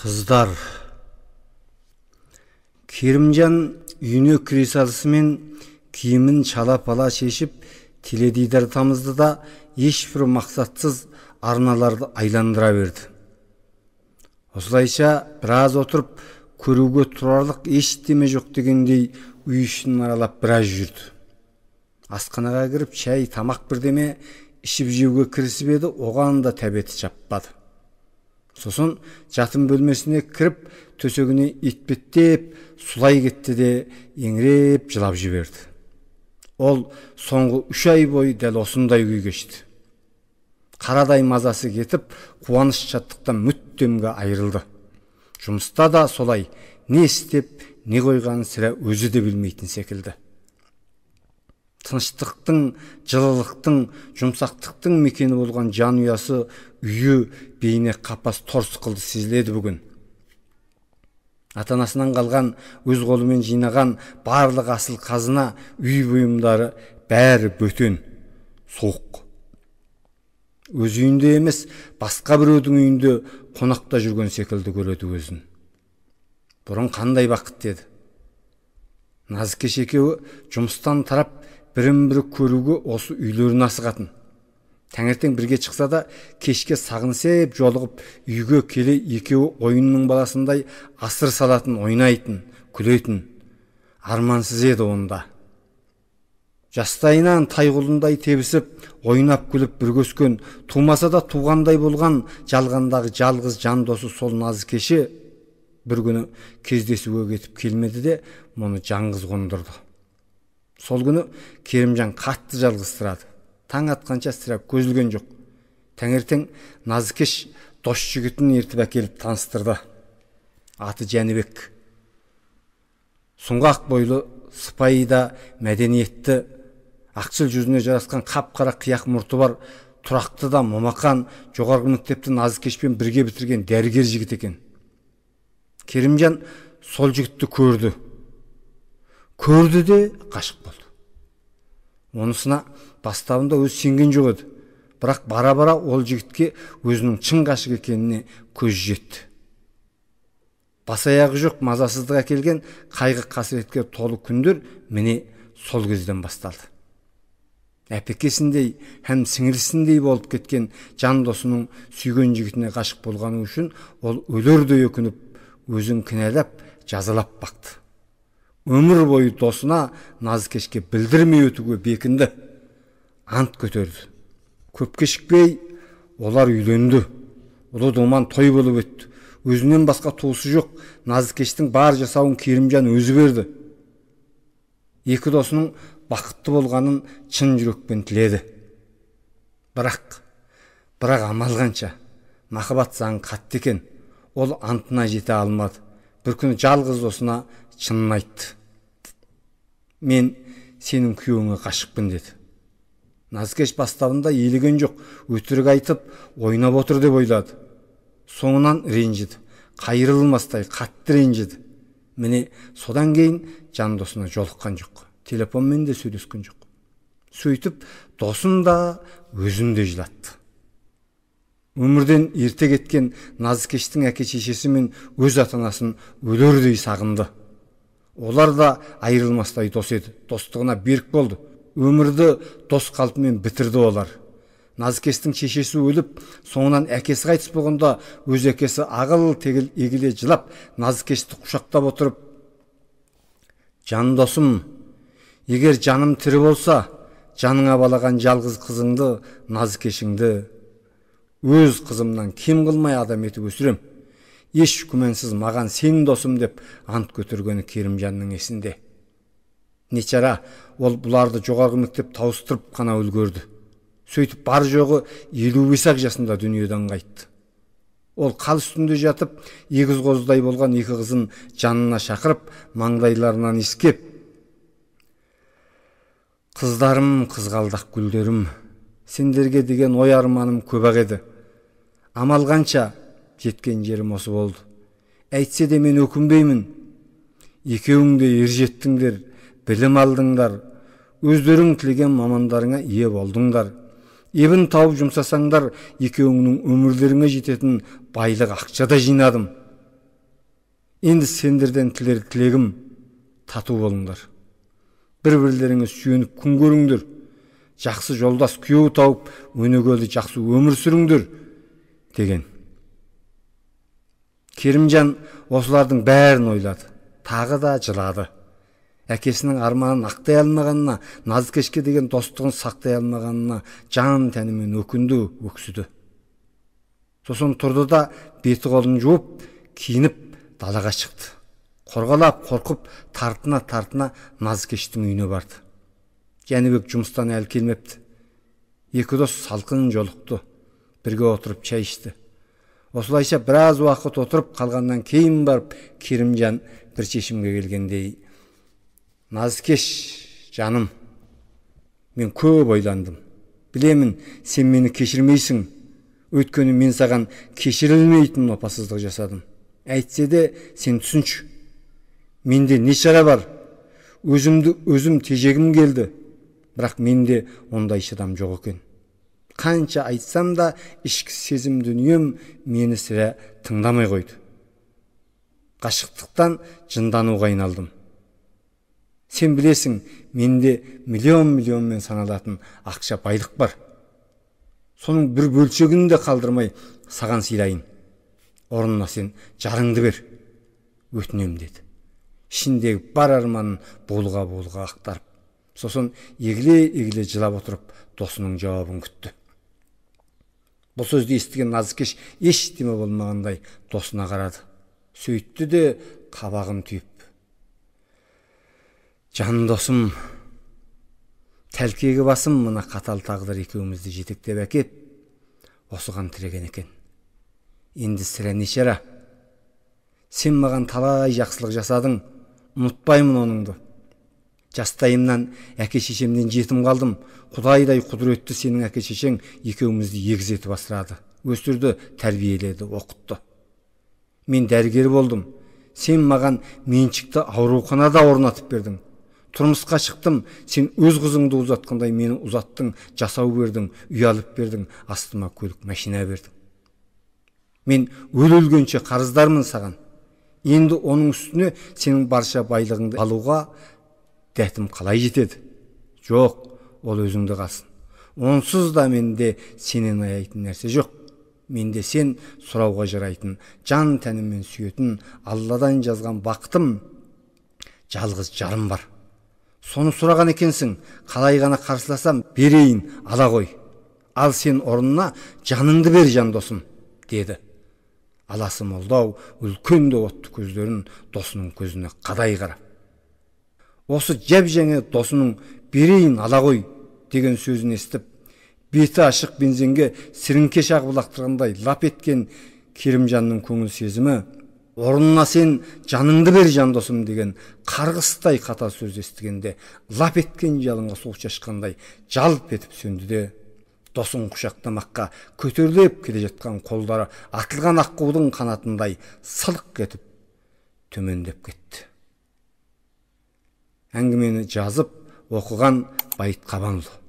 Kızдар. Керімжан үйіне кіре салысымен киімін шала-пала шешіп, теледидар тамызды да ешбір мақсатсыз арналарды айландыра берді. Осылайша біраз отырып, көруге тұрарлық ештеме жоқ дегендей үй ішін аралап біраз жүрді. Асханаға кіріп, шай, тамақ бірдеме ішіп жеуге кірісіп еді, оған да тәбеті жаппады. Сосын жатын бөлмесіне кіріп, төсегіне итпеттеп, сулай кетті де еңіреп жылап жіберді. Ол соңғы 3 ай бойы дәл осындай күй кешті. Қарадай мазасы кетіп, қуаныш шаттықтан мүттемге айырылды. Жұмыста да солай, не істеп, не қойғанын сірә өзі де білмейтін секілді. Тыныштықтың, жылылықтың, жұмсақтықтың мекені болған жан ұясы үйі бейне қапас торс қылды сезіледі бүгін. Ата-анасынан қалған, өз қолымен жинаған барлық асыл қазына, үй бұйымдары бәрі бөтен, соқ. Өз үйінде емес, басқа біреудің үйінде қонақта жүрген секілді көреді өзін. Бұрын қандай бақыт деді. Назыкеш екеуі жұмыстан тарап, бірін-бірі көруге осы үйлерін асығатын. Таңертең бірге шықса да, кешке сағынысып жолығып, үйге келе екеуі ойынның баласындай асыр салатын, ойнайтын, күлетін. Армансыз еді онда. Жастайынан тайғұлындай тебісіп, ойнап күліп бірге өскен, тумаса да туғандай болған жалғандағы жалғыз жан досы сол Назыкеші бір күні кездесуге кетіп келмеді де, мұны жаңғыз қондырды. Сол күні Керімжан қатты жалғызсырады. Таң атқанша сірә көзілген жоқ. Таңертең Назыкеш дос жігітін ертіп әкеліп таныстырды. Аты Жәнібек. Сұңғақ бойлы, сыпайы да мәдениетті, ақшыл жүзіне жарасқан қап-қара қияқ мұрты бар, тұрақты да момақан, жоғарғы мектепті Назыкешпен бірге бітірген дәрігер жігіт екен. Керімжан сол жігітті көрді. Көрді де қашық болды. Онысына бастауында өз сенген жоқ еді. Бірақ бара-бара ол жігітке өзінің шын ғашық екеніне көз жетті. Бас-аяғы жоқ мазасыздық әкелген қайғы қасіретке толы күндер міне сол кезден басталды. Әпекесіндей, һәм сіңілісіндей болып кеткен жан досының сүйген жігітіне ғашық болғаны үшін ол өлердей өкініп, өзін кінәлап, жазалап бақты. Өмір бойы досына Назыкешке білдірмей өтуге бекінді. Ант көтерді. Көп кешікпей олар үйленді. Ұлы думан той болып өтті. Өзінен басқа туысы жоқ Назыкештің бар жасауын Керімжан өзі берді. Екі досының бақытты болғанын шын жүрекпен тіледі. Бірақ амал қанша, махаббат заңы қатты екен. Ол антына жете алмады. Bir күні жалғыз досына шынын айтты. Мен сенің күйеуіңе ғашықпын деді. Назыкеш бастауында елеген жоқ, өтірік айтып, ойнап отыр деп ойлады. Соңынан ренжіді, қайырылмастай қатты ренжіді. Міне содан кейін жан досына жолыққан жоқ, телефонмен де сөйлескен жоқ. Сөйтіп, досын да өзін де жылатты. Өмірден ерте кеткен Назыкештің әке-шешесі мен өз ата-анасын өлердей сағынды. Олар да айырылмастай дос еді, достығына берік болды. Өмірді дос қалпымен бітірді олар. Назыкештің шешесі өліп, соңынан әкесі қайтыс болғанда, өз әкесі ағыл-тегіл егіле жылап, Назыкешті құшақтап отырып, «Жан досым, егер жаным тірі болса, жаныңа балаған жалғыз қызыңды, Назыкешіңді өз қызымнан кем қылмай адам етіп өсірем. Еш күмәнсіз маған сен досым» деп ант көтергені Керімжанның есінде. Нечара, ол бұларды жоғарғы мектеп тауыстырып қана үлгерді. Сөйтіп бар жоғы 55 жасында дүниеден қайтты. Ол қал үстінде жатып, егіз қоздай болған екі қызын жанына шақырып, маңдайларынан иіскеп, «Қыздарым, қызғалдақ гүлдерім, сендерге деген ой арманым көп-ақ еді. Амал қанша, жеткен жерім осы болды. Әйтсе де мен өкінбеймін. Екеуің де ержеттіңдер, білім алдыңдар, өздерің тілеген мамандарыңа ие болдыңдар. Ебін тауып жұмсасаңдар, екеуіңнің өмірлеріңе жететін байлық ақшада жинадым. Endi sendерден тілегім тату болыңдар. Bir-biрлеріңіз сүйеніп күн көріңдер. Жақсы жолдас күйеу тауып, өнегелі жақсы өмір сүріңдер деген. Керімжан осылардың бәрін ойлады. Тағы да жылады. Әкесінің арманын ақтай алмағанына, Назыкешке деген достығын сақтай алмағанына жан тәнімен өкінді, өксіді. Сосын тұрды да беті қолын жуып, киініп далаға шықты. Қорғалап, қорқып, тартына Назыкештің үйіне барды. Жәнібек жұмыстан әлі келмепті. Екі дос салқын жолықты. Бірге отырып чай ішті. Осылайша біраз уақыт отырып қалғаннан кейін барып, Керімжан бір шешімге келгендей: Назыкеш, жаным, мен көп ойландым. Білемін, сен мені кешірмейсің. Өйткені мен саған кешірілмейтін опасыздық жасадым. Әйтсе де сен түсінші. Менде не шара бар? Өзім тежегім келді. Бірақ менде ондай шыдам жоқ екен. Қанша айтсам да ішкі сезім дүнием мені сірә тыңдамай қойды. Ғашықтықтан жындануға айналдым. Сен білесің, менде миллион-миллионмен саналатын ақша байлық бар. Соның бір бөлшегін де қалдырмай саған сыйлайын. Орнына сен жарыңды бер. Өтінем деді. Ішіндегі бар арманын болға ақтарып. Сосын егіле жылап отырып, досының жауабын күтті. Бұл сөзді естіген Назыкеш ештеме болмағандай досына қарады. Сөйтті де қабағын түйіп: Жан досым, тәлкегі басым мына қатал тағдыр екеумізді жетектеп әкеп, осыған тіреген екен. Енді сірә не шара? Сен маған талай жақсылық жасадың, ұмытпаймын оныңды. Жастайымнан әке-шешемнен жетім қалдым. Құдайдай құдіретті сенің әке-шешең екеумізді егіз етіп асырады. Өсірді, тәрбиеледі, оқытты. Мен дәрігер болдым. Сен маған меншікті ауруханада орнатып бердің. Тұрмысқа шықтым, сен өз қызыңды ұзатқандай мені ұзаттың, жасау бердің, үй алып бердің, астыма көлік, машина бердің. Мен өлгенше қарыздармын саған. Енді оның үстіне сенің барша байлығыңды алуға дәтім қалай жетеді? Жоқ, ол өзіңді қалсын. Онсыз да менде сенен аяйтын нәрсе жоқ. Менде сен сұрауға жарайтын, жан тәнімен сүйетін, Алладан жазған бақытым, жалғыз жарым бар. Соны сұраған екенсің, қалай ғана қарсыласам, берейін, ала қой. Ал сен орнына жаныңды бер, жан досым, деді. Аласы молдау, үлкен де отты көздерін досының көзіне қадай қарап. Осы жеп-жеңе досының берейін, ала қой деген сөзін естіп, беті ашық бензинге сіріңке шағып лақтырғандай лап еткен Керімжанның көңіл сезімі, орнына сен жаныңды бер, жан досым деген қарғыстай қатал сөз естігенде лап еткен жалынға су шашқандай жалп етіп сөнді де, досын құшақтамаққа көтеріліп келе жатқан қолдары атылған аққудың қанатындай сылық етіп төмендеп кетті. Әңгімені жазып оқыған Байыт Қабанұлы.